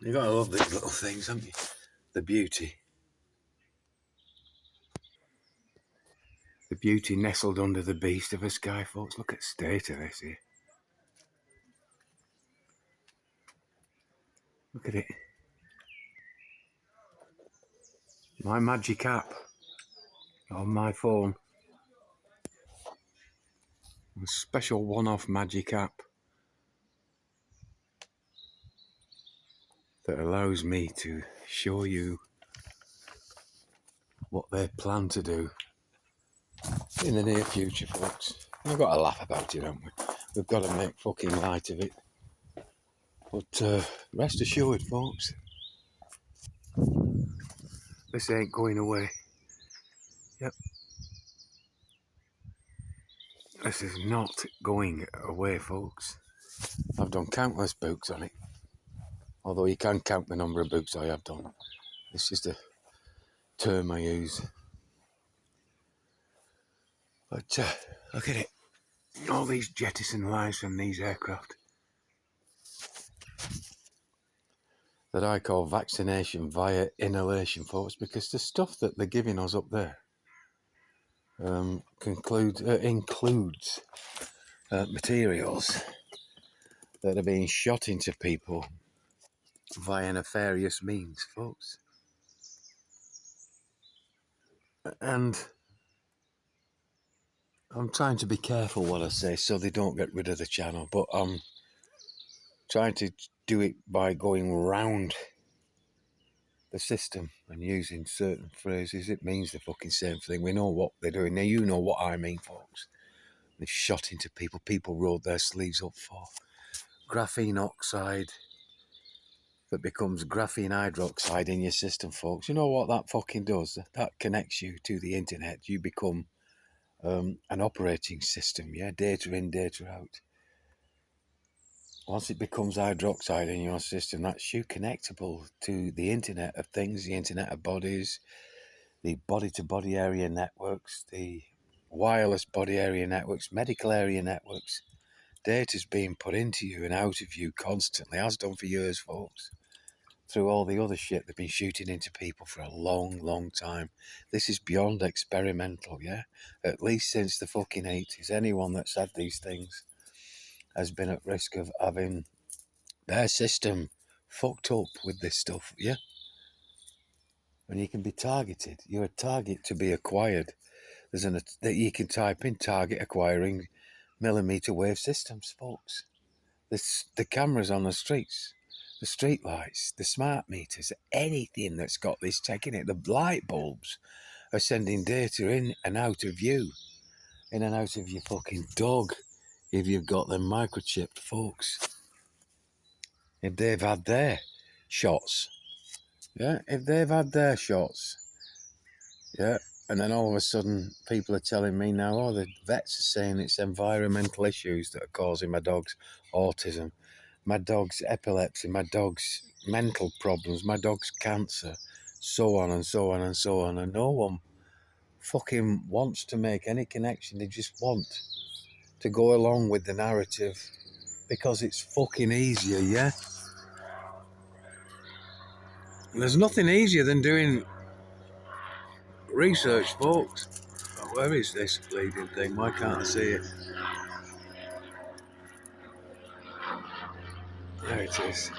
You gotta love these little things, haven't you? The beauty. The beauty nestled under the beast of a sky, folks. Look at the state of this here. Look at it. My magic app on my phone. A special one-off magic app that allows me to show you what they plan to do in the near future, folks. We've got to laugh about it, haven't we? We've got to make fucking light of it. But rest assured, folks, this ain't going away. Yep. This is not going away, folks. I've done countless books on it. Although you can count the number of books I have done. It's just a term I use. But look at it. All these jettison lines from these aircraft that I call vaccination via inhalation, folks, because the stuff that they're giving us up there includes materials that are being shot into people via nefarious means, folks. And I'm trying to be careful what I say so they don't get rid of the channel, but I'm trying to do it by going round the system and using certain phrases. It means the fucking same thing. We know what they're doing. Now you know what I mean, folks. They've shot into people. People rolled their sleeves up for graphene oxide that becomes graphene hydroxide in your system, folks. You know what that fucking does? That connects you to the internet. You become an operating system, yeah? Data in, data out. Once it becomes hydroxide in your system, that's you connectable to the internet of things, the internet of bodies, the body-to-body area networks, the wireless body area networks, medical area networks. Data's being put into you and out of you constantly, has done for years, folks, through all the other shit they've been shooting into people for a long, long time. This is beyond experimental, yeah? At least since the fucking 80s. Anyone that's had these things has been at risk of having their system fucked up with this stuff, yeah? And you can be targeted. You're a target to be acquired. That you can type in target acquiring millimeter wave systems, folks. The cameras on the streets, the street lights, the smart meters, anything that's got this tech in it. The light bulbs are sending data in and out of you, in and out of your fucking dog, if you've got them microchipped, folks. If they've had their shots, yeah, and then all of a sudden people are telling me now, oh, the vets are saying it's environmental issues that are causing my dog's autism, my dog's epilepsy, my dog's mental problems, my dog's cancer, so on and so on and so on, and no one fucking wants to make any connection. They just want to go along with the narrative because it's fucking easier, yeah? And there's nothing easier than doing research, folks. Where is this bleeding thing? Why can't I see it? There it is.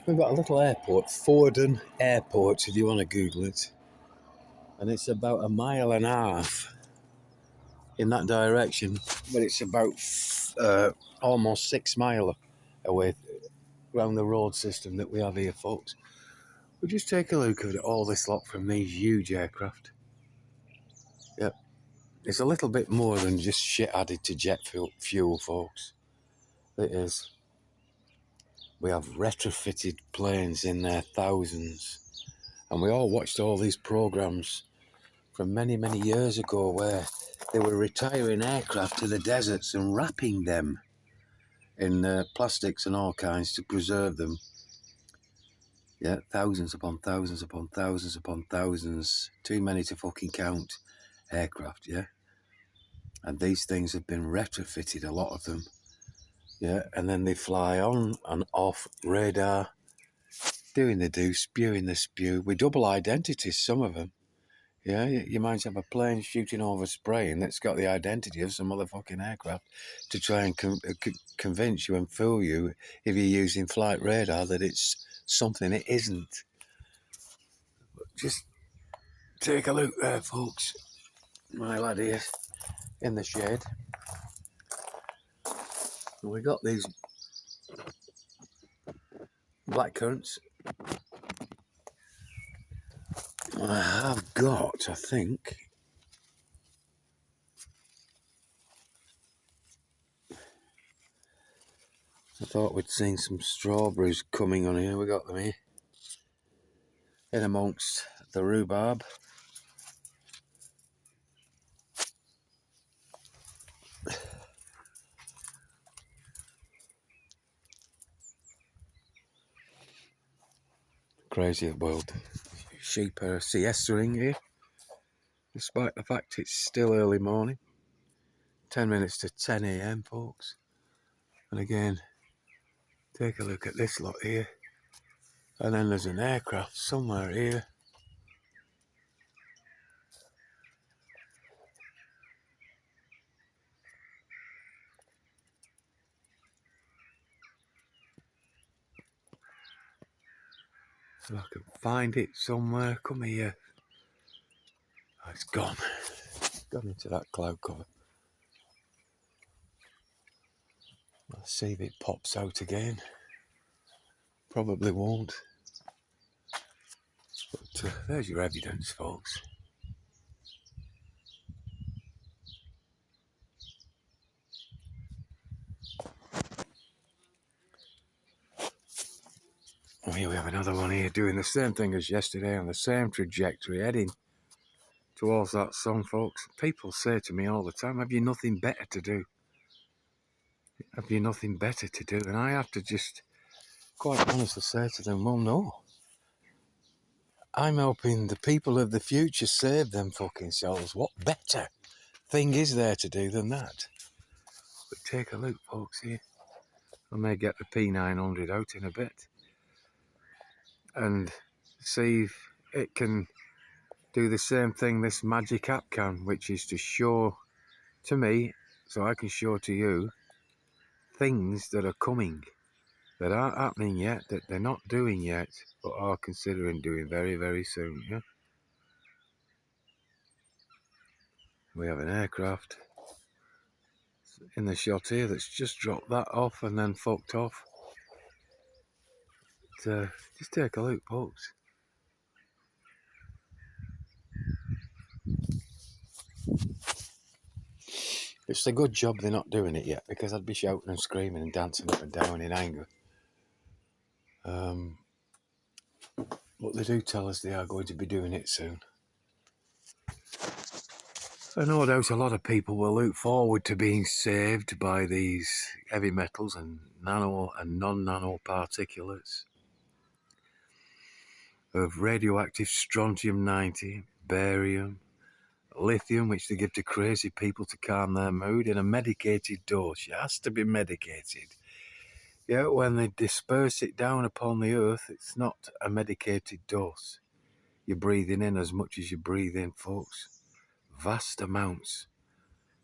We've got a little airport, Forden Airport, if you want to Google it. And it's about 1.5 miles in that direction, but it's about almost 6 miles away around the road system that we have here, folks. We'll just take a look at all this lot from these huge aircraft. Yep. It's a little bit more than just shit added to jet fuel, folks. It is. We have retrofitted planes in their thousands. And we all watched all these programs from many, many years ago where they were retiring aircraft to the deserts and wrapping them in plastics and all kinds to preserve them. Yeah, thousands upon thousands upon thousands upon thousands, too many to fucking count, aircraft, yeah? And these things have been retrofitted, a lot of them, yeah? And then they fly on and off radar, doing the do, spewing the spew, with double identities, some of them. Yeah, you might have a plane shooting over spraying that's got the identity of some motherfucking aircraft to try and convince you and fool you if you're using flight radar that it's something it isn't. Just take a look there, folks. My lad here in the shade. We got these black currants. I have got, I think, I thought we'd seen some strawberries coming on here. We got them here in amongst the rhubarb. Crazy world. Sheep are siestaing here, despite the fact it's still early morning. 10 minutes to 10 a.m, folks. And again, take a look at this lot here. And then there's an aircraft somewhere here. If I can find it somewhere, come here. Oh, it's gone. It's gone into that cloud cover. Let's see if it pops out again. Probably won't. But there's your evidence, folks. Oh, here we have another one here doing the same thing as yesterday on the same trajectory, heading towards that sun, folks. People say to me all the time, have you nothing better to do? Have you nothing better to do? And I have to just quite honestly say to them, well, no. I'm hoping the people of the future save them fucking souls. What better thing is there to do than that? But take a look, folks, here. I may get the P900 out in a bit and see if it can do the same thing this magic app can, which is to show to me, so I can show to you, things that are coming, that aren't happening yet, that they're not doing yet, but are considering doing very, very soon, yeah? We have an aircraft in the shot here that's just dropped that off and then fucked off. But, just take a look, folks. It's a good job they're not doing it yet, because I'd be shouting and screaming and dancing up and down in anger. But they do tell us they are going to be doing it soon. So no doubt a lot of people will look forward to being saved by these heavy metals and nano and non-nano particulates of radioactive strontium-90, barium, lithium, which they give to crazy people to calm their mood in a medicated dose. It has to be medicated. Yeah, when they disperse it down upon the earth, it's not a medicated dose. You're breathing in as much as you breathe in, folks. Vast amounts.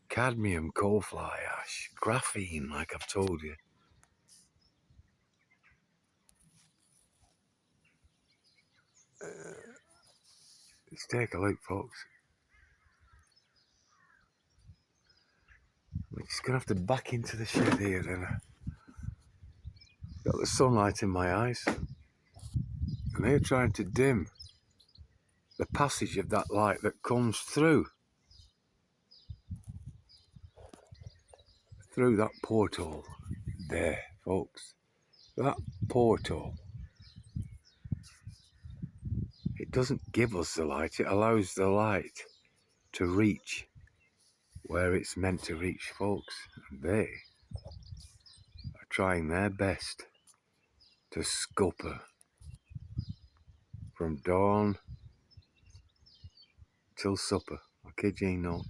Cadmium, coal fly ash, graphene, like I've told you. Let's take a look, folks. I'm just going to have to back into the shed here then. Got the sunlight in my eyes. And they're trying to dim the passage of that light that comes through that porthole there, folks. That porthole. It doesn't give us the light, it allows the light to reach where it's meant to reach, folks. And they are trying their best to scupper from dawn till supper. I kid ye not.